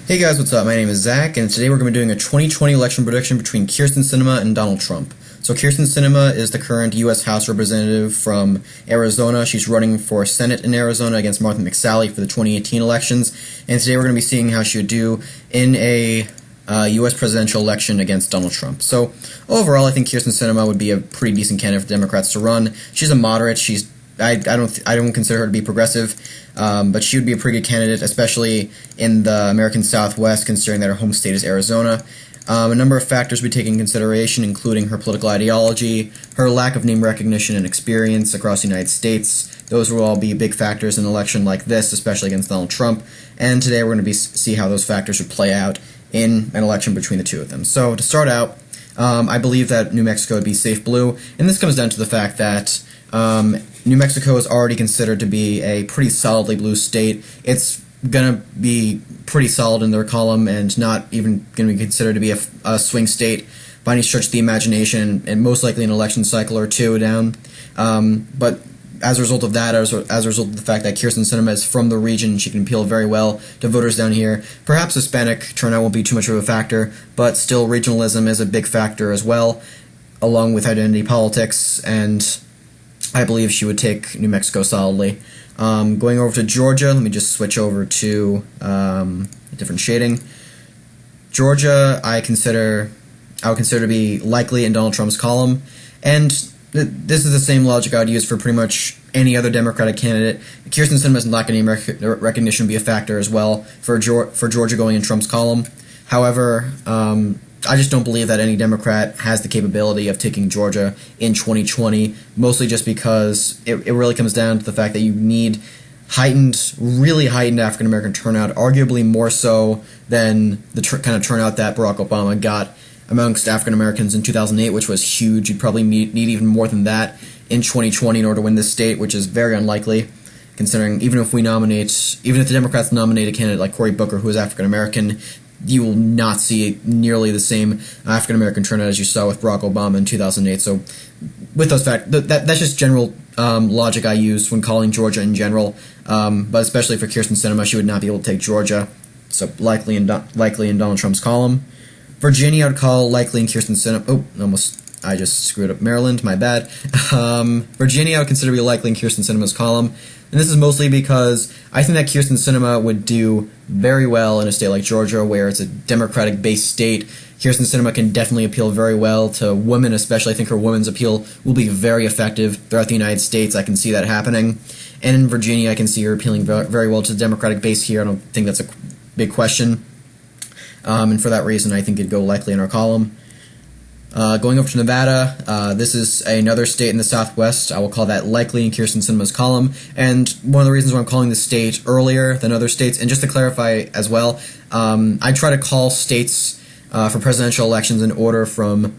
Hey guys, what's up? My name is Zach, and today we're going to be doing a 2020 election prediction between Kyrsten Sinema and Donald Trump. So Kyrsten Sinema is the current U.S. House Representative from Arizona. She's running for Senate in Arizona against Martha McSally for the 2018 elections, and today we're going to be seeing how she would do in a U.S. presidential election against Donald Trump. So overall, I think Kyrsten Sinema would be a pretty decent candidate for Democrats to run. She's a moderate. I don't consider her to be progressive, but she would be a pretty good candidate, especially in the American Southwest, considering that her home state is Arizona. A number of factors we take into consideration, including her political ideology, her lack of name recognition and experience across the United States. Those will all be big factors in an election like this, especially against Donald Trump. And today we're going to see how those factors would play out in an election between the two of them. So to start out, I believe that New Mexico would be safe blue, and this comes down to the fact that New Mexico is already considered to be a pretty solidly blue state. It's going to be pretty solid in their column and not even going to be considered to be a swing state by any stretch of the imagination, and most likely an election cycle or two down. But as a result of that, as a result of the fact that Kyrsten Sinema is from the region, she can appeal very well to voters down here. Perhaps Hispanic turnout won't be too much of a factor, but still regionalism is a big factor as well, along with identity politics, and I believe she would take New Mexico solidly. Going over to Georgia, let me just switch over to a different shading. Georgia, I would consider to be likely in Donald Trump's column, and this is the same logic I would use for pretty much any other Democratic candidate. Kyrsten Sinema's lack of name recognition would be a factor as well for Georgia going in Trump's column. However, I just don't believe that any Democrat has the capability of taking Georgia in 2020, mostly just because it really comes down to the fact that you need really heightened African-American turnout, arguably more so than the kind of turnout that Barack Obama got amongst African-Americans in 2008, which was huge. You'd probably need even more than that in 2020 in order to win this state, which is very unlikely, considering even if the Democrats nominate a candidate like Cory Booker, who is African-American, you will not see nearly the same African-American turnout as you saw with Barack Obama in 2008. So with those facts, that's just general logic I use when calling Georgia in general, but especially for Kyrsten Sinema, she would not be able to take Georgia, so likely in Donald Trump's column. Virginia, I would call likely in Kyrsten Sinema. I just screwed up Maryland, my bad. Virginia, I would consider to be likely in Kyrsten Sinema's column, and this is mostly because I think that Kyrsten Sinema would do very well in a state like Georgia, where it's a Democratic-based state. Kyrsten Sinema can definitely appeal very well to women, especially. I think her women's appeal will be very effective throughout the United States. I can see that happening. And in Virginia, I can see her appealing very well to the Democratic base here. I don't think that's a big question. And for that reason, I think it'd go likely in our column. Going over to Nevada, this is another state in the Southwest. I will call that likely in Kyrsten Sinema's column. And one of the reasons why I'm calling this state earlier than other states, and just to clarify as well, I try to call states for presidential elections in order from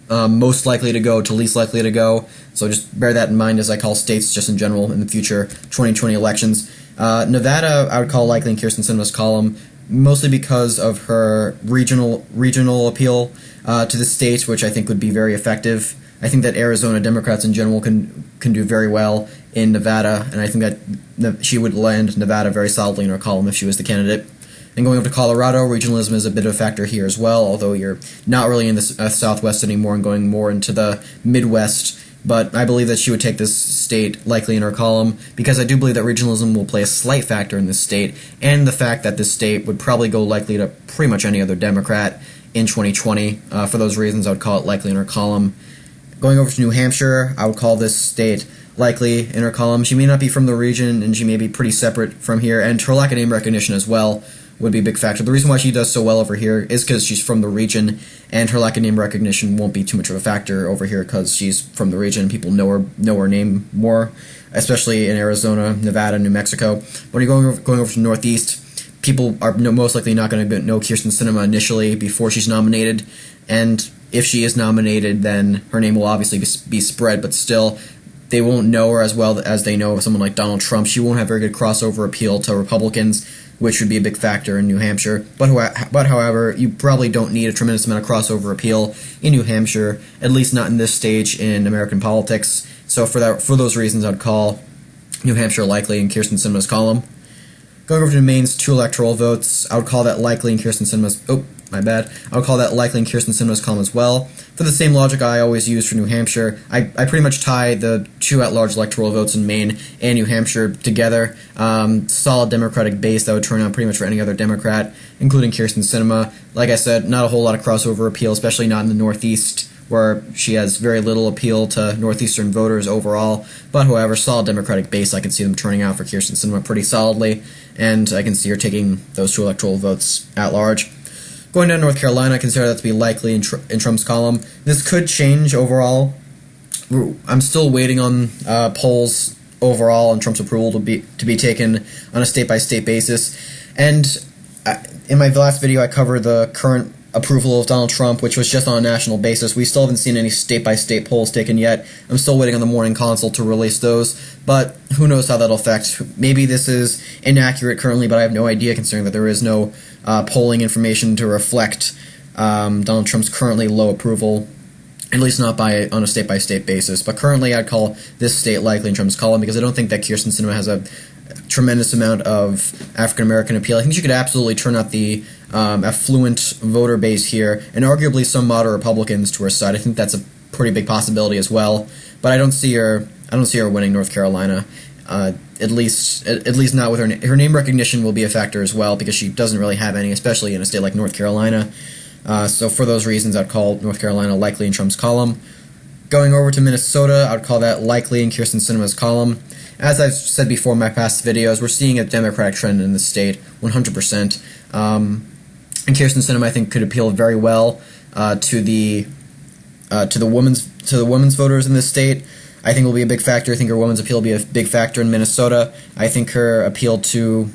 most likely to go to least likely to go. So just bear that in mind as I call states just in general in the future 2020 elections. Nevada, I would call likely in Kyrsten Sinema's column, mostly because of her regional appeal to the state, which I think would be very effective. I think that Arizona Democrats in general can do very well in Nevada, and I think that she would land Nevada very solidly in her column if she was the candidate. And going over to Colorado, regionalism is a bit of a factor here as well, although you're not really in the Southwest anymore and going more into the Midwest. But I believe that she would take this state likely in her column, because I do believe that regionalism will play a slight factor in this state, and the fact that this state would probably go likely to pretty much any other Democrat in 2020. For those reasons, I would call it likely in her column. Going over to New Hampshire, I would call this state likely in her column. She may not be from the region, and she may be pretty separate from here, and her lack of name recognition as well would be a big factor. The reason why she does so well over here is because she's from the region, and her lack of name recognition won't be too much of a factor over here because she's from the region. People know her name more, especially in Arizona, Nevada, New Mexico. When you're going over to the Northeast, people are most likely not going to know Kyrsten Sinema initially before she's nominated, and if she is nominated, then her name will obviously be spread, but still, they won't know her as well as they know someone like Donald Trump. She won't have very good crossover appeal to Republicans, which would be a big factor in New Hampshire. But however, you probably don't need a tremendous amount of crossover appeal in New Hampshire, at least not in this stage in American politics. So for those reasons, I'd call New Hampshire likely in Kyrsten Sinema's column. Going over to Maine's 2 electoral votes, I would call that likely in Kyrsten Sinema's... Oh, my bad. I would call that likely in Kyrsten Sinema's column as well. For the same logic I always use for New Hampshire, I pretty much tie the 2 at-large electoral votes in Maine and New Hampshire together. Solid Democratic base that would turn out pretty much for any other Democrat, including Kyrsten Sinema. Like I said, not a whole lot of crossover appeal, especially not in the Northeast, where she has very little appeal to Northeastern voters overall. But however, solid Democratic base, I can see them turning out for Kyrsten Sinema pretty solidly, and I can see her taking those 2 electoral votes at large. Going down to North Carolina, I consider that to be likely in Trump's column. This could change overall. I'm still waiting on polls overall and Trump's approval to be taken on a state-by-state basis. And in my last video, I covered the current approval of Donald Trump, which was just on a national basis. We still haven't seen any state-by-state polls taken yet. I'm still waiting on the Morning Consult to release those, but who knows how that'll affect. Maybe this is inaccurate currently, but I have no idea, considering that there is no polling information to reflect Donald Trump's currently low approval, at least not on a state-by-state basis. But currently, I'd call this state likely in Trump's column, because I don't think that Kyrsten Sinema has a tremendous amount of African-American appeal. I think she could absolutely turn out the affluent voter base here, and arguably some moderate Republicans to her side. I think that's a pretty big possibility as well. But I don't see her winning North Carolina. At least not with her name recognition will be a factor as well, because she doesn't really have any, especially in a state like North Carolina. So for those reasons, I'd call North Carolina likely in Trump's column. Going over to Minnesota, I'd call that likely in Kyrsten Sinema's column. As I've said before in my past videos, we're seeing a Democratic trend in the state, 100%. And Kyrsten Sinema, I think, could appeal very well to the women's voters in this state. I think will be a big factor. I think her women's appeal will be a big factor in Minnesota. I think her appeal to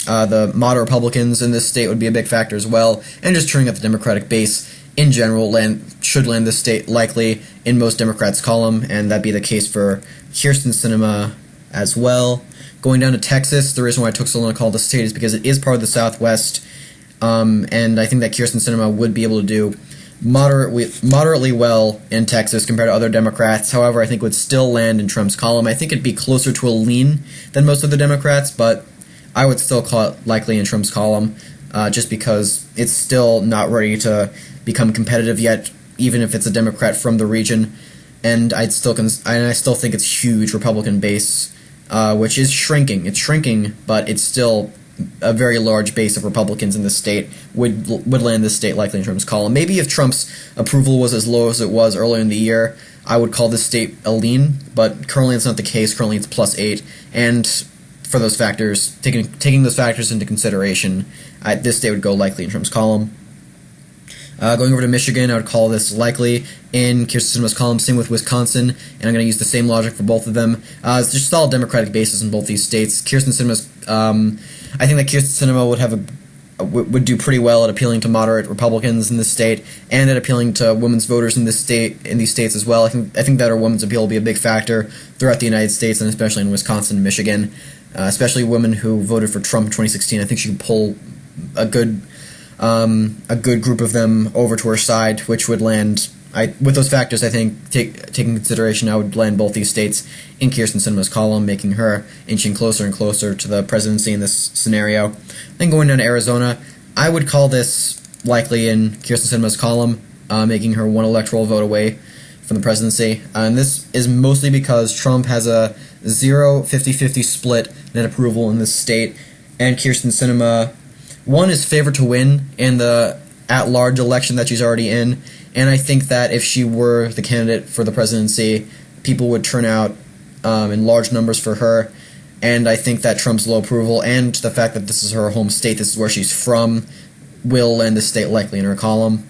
the moderate Republicans in this state would be a big factor as well. And just turning up the Democratic base in general should land this state likely in most Democrats' column, and that'd be the case for Kyrsten Sinema as well. Going down to Texas, the reason why I took so long to call this state is because it is part of the Southwest, and I think that Kyrsten Sinema would be able to do moderately well in Texas compared to other Democrats. However, I think would still land in Trump's column. I think it'd be closer to a lean than most of the Democrats, but I would still call it likely in Trump's column, just because it's still not ready to become competitive yet, even if it's a Democrat from the region. And I still think it's huge Republican base, which is shrinking. It's shrinking, but it's still a very large base of Republicans in the state would land this state likely in Trump's column. Maybe if Trump's approval was as low as it was earlier in the year, I would call this state a lean, but currently it's not the case. Currently it's +8, and for those factors, taking those factors into consideration, this state would go likely in Trump's column. Going over to Michigan, I would call this likely in Kyrsten Sinema's column. Same with Wisconsin, and I'm going to use the same logic for both of them. It's just solid Democratic bases in both these states. Kyrsten Sinema's, I think that Kyrsten Sinema would do pretty well at appealing to moderate Republicans in this state, and at appealing to women's voters in these states as well. I think that her women's appeal will be a big factor throughout the United States, and especially in Wisconsin and Michigan, especially women who voted for Trump in 2016. I think she could pull a good group of them over to her side, which would land. With those factors, I think, taking consideration, I would land both these states in Kyrsten Sinema's column, making her inching closer and closer to the presidency in this scenario. Then going down to Arizona, I would call this likely in Kyrsten Sinema's column, making her 1 electoral vote away from the presidency. And this is mostly because Trump has a 50-50 split net approval in this state, and Kyrsten Sinema, one, is favored to win in the at-large election that she's already in, and I think that if she were the candidate for the presidency, people would turn out in large numbers for her, and I think that Trump's low approval and the fact that this is her home state, this is where she's from, will land the state likely in her column.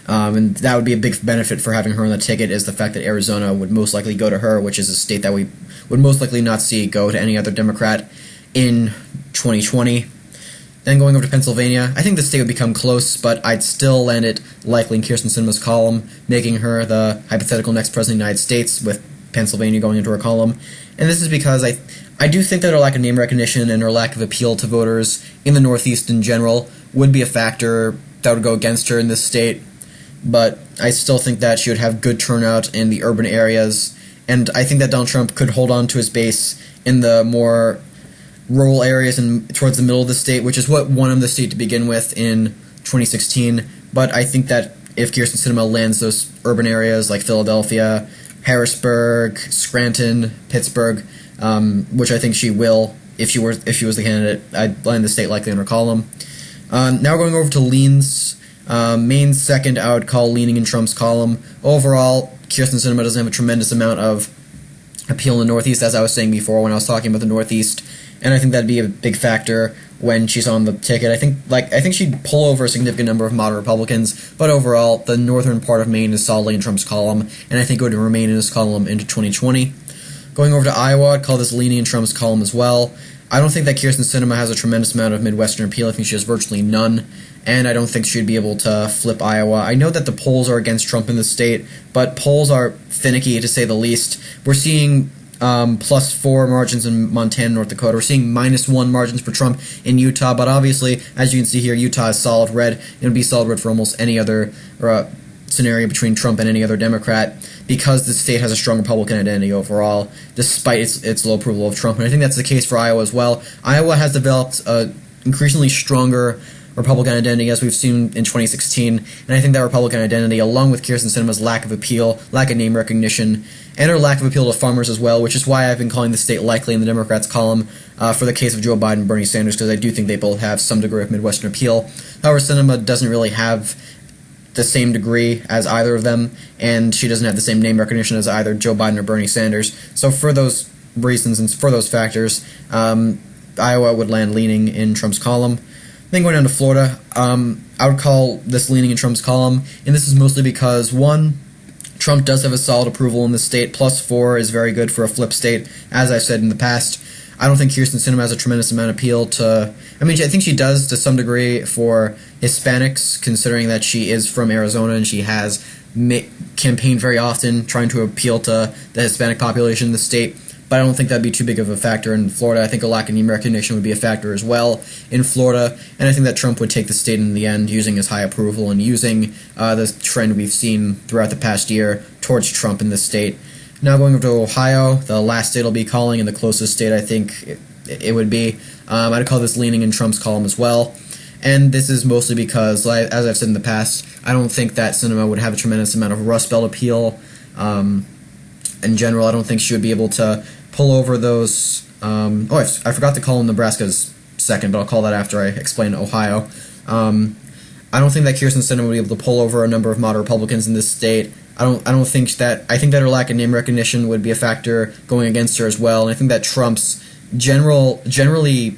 And that would be a big benefit for having her on the ticket, is the fact that Arizona would most likely go to her, which is a state that we would most likely not see go to any other Democrat in 2020. Then going over to Pennsylvania, I think the state would become close, but I'd still land it likely in Kyrsten Sinema's column, making her the hypothetical next president of the United States, with Pennsylvania going into her column. And this is because I do think that her lack of name recognition and her lack of appeal to voters in the Northeast in general would be a factor that would go against her in this state, but I still think that she would have good turnout in the urban areas, and I think that Donald Trump could hold on to his base in the more rural areas and towards the middle of the state, which is what won him the state to begin with in 2016. But I think that if Kyrsten Sinema lands those urban areas like Philadelphia, Harrisburg, Scranton, Pittsburgh, which I think she will if she was the candidate, I'd land the state likely in her column. Now going over to leans. Main second, I would call leaning in Trump's column. Overall, Kyrsten Sinema doesn't have a tremendous amount of appeal in the Northeast, as I was saying before when I was talking about the Northeast, and I think that'd be a big factor when she's on the ticket. I think she'd pull over a significant number of moderate Republicans, but overall, the northern part of Maine is solidly in Trump's column, and I think it would remain in his column into 2020. Going over to Iowa, I'd call this leaning in Trump's column as well. I don't think that Kyrsten Sinema has a tremendous amount of Midwestern appeal. I think she has virtually none, and I don't think she'd be able to flip Iowa. I know that the polls are against Trump in the state, but polls are finicky, to say the least. We're seeing +4 margins in Montana and North Dakota. We're seeing -1 margins for Trump in Utah, but obviously, as you can see here, Utah is solid red. It would be solid red for almost any other scenario between Trump and any other Democrat, because the state has a strong Republican identity overall, despite its low approval of Trump. And I think that's the case for Iowa as well. Iowa has developed an increasingly stronger Republican identity, as we've seen in 2016, and I think that Republican identity, along with Kyrsten Sinema's lack of appeal, lack of name recognition, and her lack of appeal to farmers as well, which is why I've been calling the state likely in the Democrats' column for the case of Joe Biden and Bernie Sanders, because I do think they both have some degree of Midwestern appeal. However, Sinema doesn't really have the same degree as either of them, and she doesn't have the same name recognition as either Joe Biden or Bernie Sanders. So for those reasons and for those factors, Iowa would land leaning in Trump's column. Then going down to Florida, I would call this leaning in Trump's column, and this is mostly because, one, Trump does have a solid approval in the state. +4 is very good for a flip state, as I've said in the past. I don't think Kyrsten Sinema has a tremendous amount of appeal to... I mean, I think she does to some degree for Hispanics, considering that she is from Arizona and she has campaigned very often trying to appeal to the Hispanic population in the state. But I don't think that'd be too big of a factor in Florida. I think a lack of name recognition would be a factor as well in Florida, and I think that Trump would take the state in the end using his high approval and using the trend we've seen throughout the past year towards Trump in the state. Now going over to Ohio, the last state I'll be calling, and the closest state I think it would be. I'd call this leaning in Trump's column as well. And this is mostly because, as I've said in the past, I don't think that Sinema would have a tremendous amount of Rust Belt appeal. In general, I don't think she would be able to pull over those... I forgot to call Nebraska's second, but I'll call that after I explain Ohio. I don't think that Kyrsten Sinema would be able to pull over a number of moderate Republicans in this state. I think that her lack of name recognition would be a factor going against her as well, and I think that Trump's generally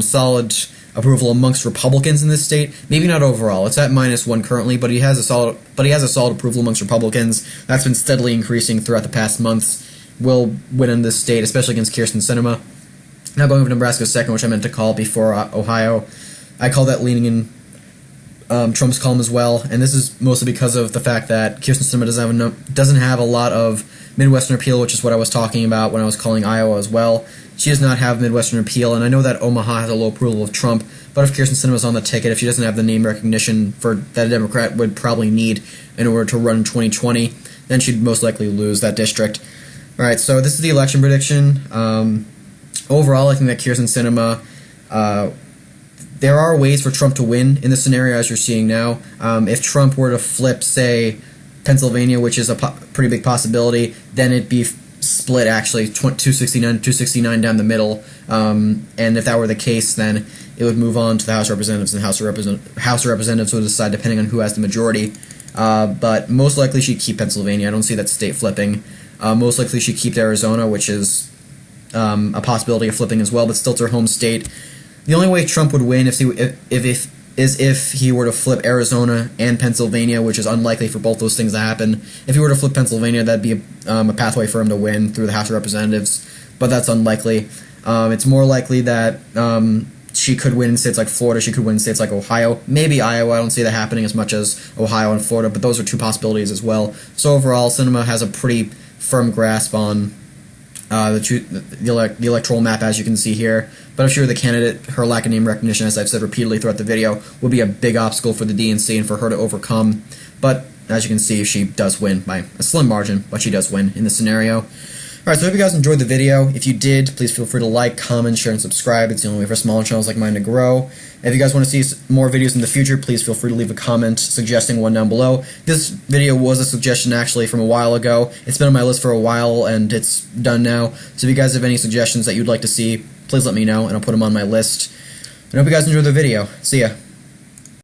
solid approval amongst Republicans in this state, maybe not overall. It's at -1 currently, but he has a solid approval amongst Republicans. That's been steadily increasing throughout the past months. Will win in this state, especially against Kyrsten Sinema. Now going over to Nebraska's second, which I meant to call before Ohio, I call that leaning in Trump's column as well, and this is mostly because of the fact that Kyrsten Sinema doesn't have a lot of Midwestern appeal, which is what I was talking about when I was calling Iowa as well. She does not have Midwestern appeal, and I know that Omaha has a low approval of Trump, but if Kyrsten Sinema is on the ticket, if she doesn't have the name recognition that a Democrat would probably need in order to run in 2020, then she'd most likely lose that district. Alright, so this is the election prediction. Overall, I think that Kyrsten Sinema... there are ways for Trump to win in this scenario, as you're seeing now. If Trump were to flip, say, Pennsylvania, which is a pretty big possibility, then it'd be split, actually, 269 down the middle. And if that were the case, then it would move on to the House of Representatives, and the House of Representatives would decide depending on who has the majority. But most likely she'd keep Pennsylvania. I don't see that state flipping. Most likely she'd keep Arizona, which is a possibility of flipping as well, but still it's her home state. The only way Trump would win is if he were to flip Arizona and Pennsylvania, which is unlikely for both those things to happen. If he were to flip Pennsylvania, that'd be a pathway for him to win through the House of Representatives, but that's unlikely. It's more likely that she could win in states like Florida, she could win in states like Ohio, maybe Iowa. I don't see that happening as much as Ohio and Florida, but those are two possibilities as well. So overall, Sinema has a pretty firm grasp on the electoral map, as you can see here. But if she were the candidate, her lack of name recognition, as I've said repeatedly throughout the video, would be a big obstacle for the DNC and for her to overcome. But as you can see, she does win by a slim margin, but she does win in this scenario. Alright, so I hope you guys enjoyed the video. If you did, please feel free to like, comment, share, and subscribe. It's the only way for smaller channels like mine to grow. And if you guys want to see more videos in the future, please feel free to leave a comment suggesting one down below. This video was a suggestion actually from a while ago. It's been on my list for a while and it's done now. So if you guys have any suggestions that you'd like to see, please let me know and I'll put them on my list. And I hope you guys enjoyed the video. See ya.